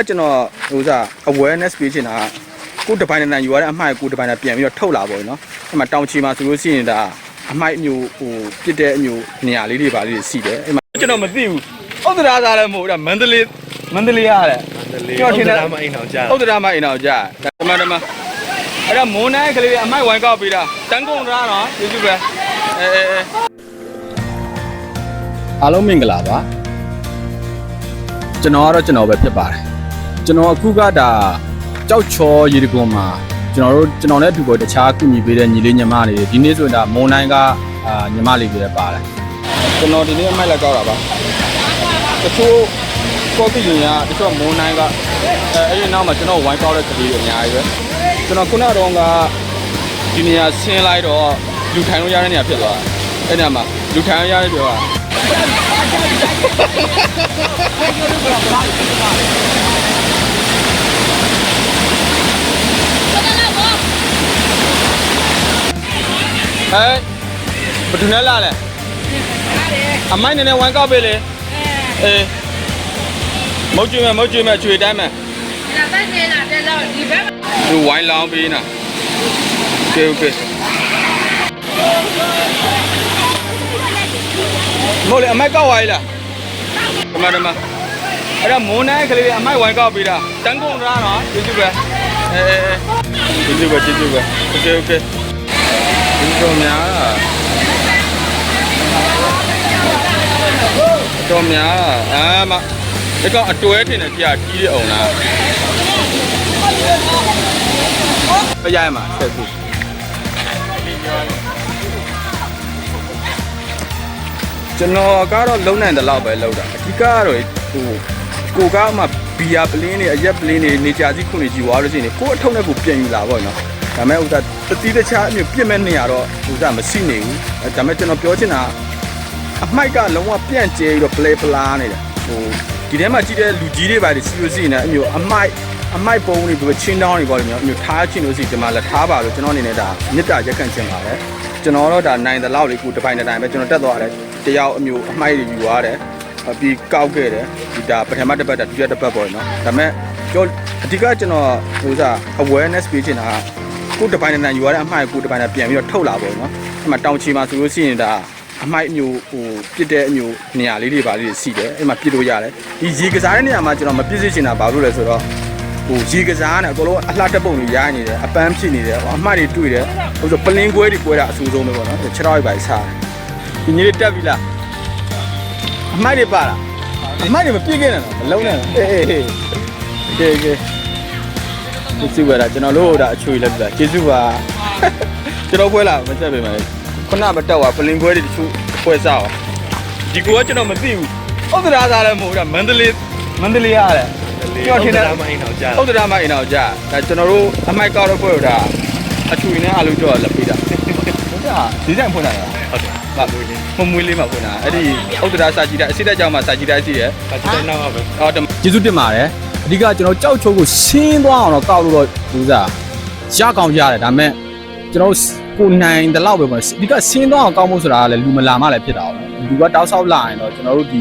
ကျွန်တော်ဟိုစား awareness ပေးချင်တာကိုတပိုင်းနဲ့ယူရတဲ့အမှိုက်ကိုတပိုင်းနဲ့ပြန်ပြီးတော့ထုတ်လာပေါ့နော်အဲ့မှာတောင်ချီမှာဆိုလို့ရှိရင်ဒါအမှိုက်မျိုးဟိုပြစ်တဲ့အမျိုးနေရာလေးတွေပါလေးစီတယ်အဲ့မှာကျွန်တော်မသိဘူးဥဒ္ဒရာသားလည်းမဟုတ်ဘူးဒါမန္တလေးရတယ်ကျွန်တော်ထင်တယ်ဥဒ္ဒရာမအိမ်အောင်ကြာဓမ္မအဲ့ဒါမွန်နိုင်ကလေးတွေအမှိုက်ဝိုင်းကောက်ပေးတာတန်းကုန်တာနော်ကျေးဇူးပဲအားလုံးမင်္ဂလာပါကျွန်တော်ကတော့ကျွန်တော်ပဲဖြစ်ပါတယ်ကျွန်တော်အခုကဒါကြောက်ချောရေတကွန်မှာကျွန်တော်နဲ့အတူပေါ်တခြားကုညီပေးတဲ့ညီလေးညီမတွေဒီနေ့ဆိုရင်ဒါမွန်နိုင်ကညီမလေးတွေလည်းပါတယ်ကျွန်တော်ဒီနေ့အမိုက်လက်ကောက်တာပါတချို့ကော်ဖီရင်ကတချို့မွန်နိုင်ကအဲ့ဒီနောက်မှာကျွန်တော်ဝိုင်းကောက်တဲ့ကလေးတွေအများကြီးပဲကျွန်တော်ခုနကတော့ကဒီနေရာဆင်းလိုက်တော့လူထိုင်လို့ရတဲ့နေရာဖြစ်သွားတယ်အဲ့နေရာမှာလူထိုင်ရတဲ့ပြောတာဘယ်သူနဲ့လာလဲအမိုင်းနဲ့ဝိုင်းကောက်ပေးလေအေးမုတ်ကျွေးမယ်ကျွေးတိုင်းမယ်ဒီဝိုင်းလောင်းပေးနာโอเคမို့လေအမိုက်ကောက်ဝိုင်းလားဒီမှာအဲ့ဒါမွန်နိုင်ကလေးအမိုက်ဝိုင်းကောက်ပေးတာတန်းကုန်တာနော်ကျေးဇူးပဲကျေးဇူးပဲโอเคဒီတော့များမဒီကောင်အတွဲထင်တယ်ကြာကြီးရအောင်လားပြရမှာဆက်ခုကျွန်တော်ကတော့လုံနိုင်တဲ့လောက်ပဲလောက်တာအဓိကကတော့ဟိုကိုကမှဘီယာပလင်းတွေအရက်ပလင်းတွေနေကြစီခုနေကြည့်သွားလို့ရှိရင်ကိုအထုပ်နဲ့ကိုပြင်ယူလာပေါ့နော်ဒါမဲ့ဥစ္စာတတိတခြားအမျိုးပြစ်မဲ့နေရတော့ဥစ္စာမရှိနေဘူးဒါမဲ့ကျွန်တော်ပြောချင်တာအမိုက်ကလုံးဝပြန့်ကျဲပြီးတော့ play ဖလားနေတယ်ဟိုဒီထဲမှာကြည့်တဲ့လူကြီးတွေပါစီလို့ရှိရင်အမျိုးအမိုက်ပုံးတွေပြီးချင်းတောင်းတွေပေါ့လေမျိုးအမျိုးထားချင်းလို့ရှိဒီမှာလက်ထားပါလို့ကျွန်တော်အနေနဲ့ဒါမြစ်တာရက်ခံချင်ပါတယ်ကျွန်တော်တော့ဒါနိုင်တဲ့လောက်လေးကိုတစ်ပိုင်းတစ်တိုင်းပဲကျွန်တော်တက်သွားတယ်တယောက်အမျိုးအမိုက်တွေယူရတယ်ပြီးကောက်ခဲ့တယ်ဒီဒါပထမတစ်ပတ်ဒုတိယတစ်ပတ်ပေါ့နော်ဒါမဲ့အဓိကကျွန်တော်ဟိုစား awareness ပေးချင်တာကိုတစ်ပိုင်းတစ်တိုင်းယူရတဲ့အမိုက်ကိုတစ်ပိုင်းနဲ့ပြန်ပြီးတော့ထုတ်လာပေါ့နော်အဲ့မှာတောင်ချီမှာဆိုလို့ရှိရင်ဒါအမိုက်အမျိုးဟိုပြစ်တဲ့အမျိုးနေရာလေးတွေပါလေးစီတယ်အဲ့မှာပြစ်လို့ရတယ်ဒီရေကစားတဲ့နေရာမှာကျွန်တော်မပြစ်စေချင်တာဘာလို့လဲဆိုတော့ဟိုရေကစားနဲ့အကုန်လုံးအလှတက်ပုံတွေရိုင်းနေတယ်အပန်းဖြစ်နေတယ်အမှတ်တွေတွေ့တယ်ဟိုဆိုပလင်းကွဲတွေကွဲတာအဆူဆုံးပဲပေါ့နော်ခြေထောက်တွေပါစားဒီညီလေးတက်ပြီလားအမှတ်တွေပါလားအမှတ်တွေမပြည့်ခဲ့နဲ့တော့မလုံးနဲ့အေးကျေးဇူးပါလားကျွန်တော်တို့ဒါအချွေလက်ပြကျေးဇူးပါကျွန်တော်ပွဲလာမချက်ပေးပါနဲ့ခုနမတက်သွားပလင်းကွဲတွေတချို့ပွဲစားအောင်ဒီကူကကျွန်တော်မသိဘူးဥဒ္ဒရာသားလည်းမဟုတ်ဘူးဒါမန္တလေးရတယ်ကျွန်တော်ထင်တယ်ဥဒ္ဒရာမအိမ်အောင်ကြာဒါကျွန်တော်တို့အမိုက်ကောက်တော့ပွဲတော့ဒါအချွေနဲ့အလုံးကြော်လက်ပေးတာဟုတ်ကဲ့ဒီဇိုင်းဖွင့်လာတာဟုတ်တယ်မမွေးလေးမှာဖွင့်လာအဲ့ဒီဥဒ္ဒရာစာကြည့်တာအစစ်တက်ကြောင်မှာစာကြည့်တာရှိတယ်စာကြည့်တဲ့နောက်ပါပဲဟုတ်တယ်ကျေးဇူးတင်ပါတယ်အဓိကကျွန်တော်ကြောက်ချိုးကိုရှင်းသွားအောင်တော့ကောက်လို့တော့ဘူးစားရကောင်းရတယ်ဒါမဲ့ကျွန်တော်ကိုနိုင်တဲ့လောက်ပဲပေါ့အဓိကရှင်းသွားအောင်ကောက်ဖို့ဆိုတာကလည်းလူမလာမှလည်းဖြစ်တာပေါ့လူကတောက်ဆောက်လာရင်တော့ကျွန်တော်တို့ဒီ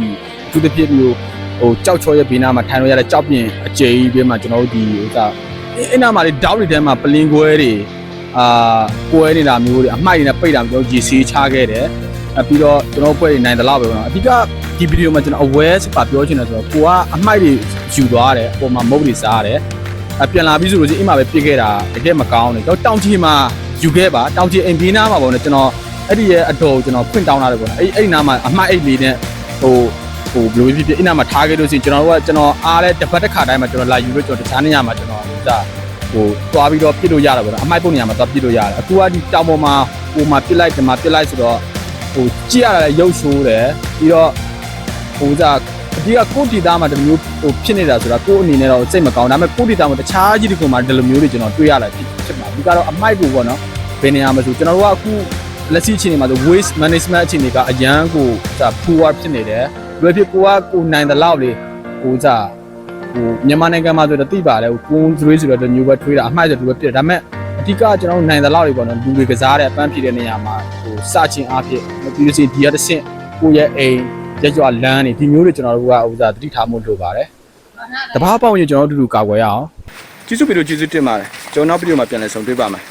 သူတစ်ဖြစ်မျိုးဟိုကြောက်ချောရဲ့ဘေးနားမှာထိုင်လို့ရတဲ့ကြောက်ပြင်အကျယ်ကြီးပြီးမှကျွန်တော်တို့ဒီဥစားအဲ့နားမှာလေတောက်တွေထဲမှာပလင်းကွဲတွေကွဲနေတာမျိုးတွေအမှိုက်တွေနဲ့ပိတ်တာမျိုးရေစီးချခဲ့တယ်ပြီးတော့ကျွန်တော်ပွဲတွေနိုင်တဲ့လောက်ပဲပေါ့နော်အဓိကဒီဗီဒီယိုမှာကျွန်တော် aware ပါပြောချင်တယ်ဆိုတော့ကိုကအမှိုက်တွေယူသွားတယ်အပေါ်မှာမုတ်တွေစားရတယ်ပြန်လာပြီးဆိုလို့ရှိရင်အိမ်မှာပဲပြစ်ခဲ့တာတကယ်မကောင်းဘူးတော့တောင်ချီမှာယူခဲ့ပါတောင်ချီအိမ်ဘေးနားမှာပေါ့နော်ကျွန်တော်အဲ့ဒီရဲ့အတော်ကျွန်တော်ဖွင့်တောင်းလာတယ်ပေါ့နော်အဲ့ဒီနားမှာအမှိုက်အိတ်လေးနဲ့ဟိုဘယ်လိုဖြစ်ဖြစ်အဲ့နားမှာထားခဲ့လို့ရှိရင်ကျွန်တော်အားလဲတစ်ပတ်တစ်ခါတိုင်းမှာကျွန်တော်လာယူလို့ကျွန်တော်တခြားနေရာမှာကျွန်တော်ဥစားသွားပြီးတော့ပြစ်လို့ရတာပေါ့နော်အမှိုက်ပုံနေရာမှာသွားပြစ်လို့ရတယ်အခုကဒီတောင်ပေါ်မှာဟိုမှာပြစ်လိုက်ဒီမှာပြစ်လိုက်ဆိုတော့ကြည့်ရတာလည်းရုပ်ဆိုးတယ်ပြီးတော့ဟိုစားအဓိကကိုတီသားမှာဒီလိုမျိုးဖြစ်နေတာဆိုတာကိုအနေနဲ့တော့စိတ်မကောင်းဒါပေမဲ့ကိုတီသားမှာတခြားကြီးတခုမှဒီလိုမျိုးတွေကျွန်တော်တွေ့ရလာဖြစ်မှာဒီကတော့အမိုက်ကိုပေါ့နော်ဘယ်နေရာမှာဆိုကျွန်တော်တို့ကအခုလက်ရှိအခြေအနေမှာဆို waste management အခြေအနေကအရန်ကိုpoor ဖြစ်နေတယ်လွယ်ဖြစ်ကိုနိုင်တဲ့လောက်လေးဟိုစားမြန်မာနိုင်ငံမှာဆိုတော့သိပါတယ်ကွန်းသွေးဆိုတော့ဒီမျိုးပဲထွေးတာအမှားဆိုတူပဲဖြစ်တယ်ဒါပေမဲ့အဓိကကျွန်တော်တို့နိုင်တဲ့လောက်တွေပေါ့နော်လူတွေကစားတဲ့အပန်းဖြေတဲ့နေရာမှာစချင်းအားဖြင့်ပြီးလို့ရှိရင်ဒီရတစ်ဆင့်ကိုရဲ့အိမ်ရက်ကြွလမ်းနေဒီမျိုးတွေကျွန်တော်တို့ကဥစားသတိထားမှုလိုပါတယ် တဘာပေါင်းရင်ကျွန်တော်တို့အတူတူကာကွယ်ရအောင်ကျေးဇူးပြီးတော့ကျေးဇူးတင်ပါတယ်ကျွန်တော်နောက်ဗီဒီယိုမှာပြန်လည်ဆုံတွေ့ပါမယ်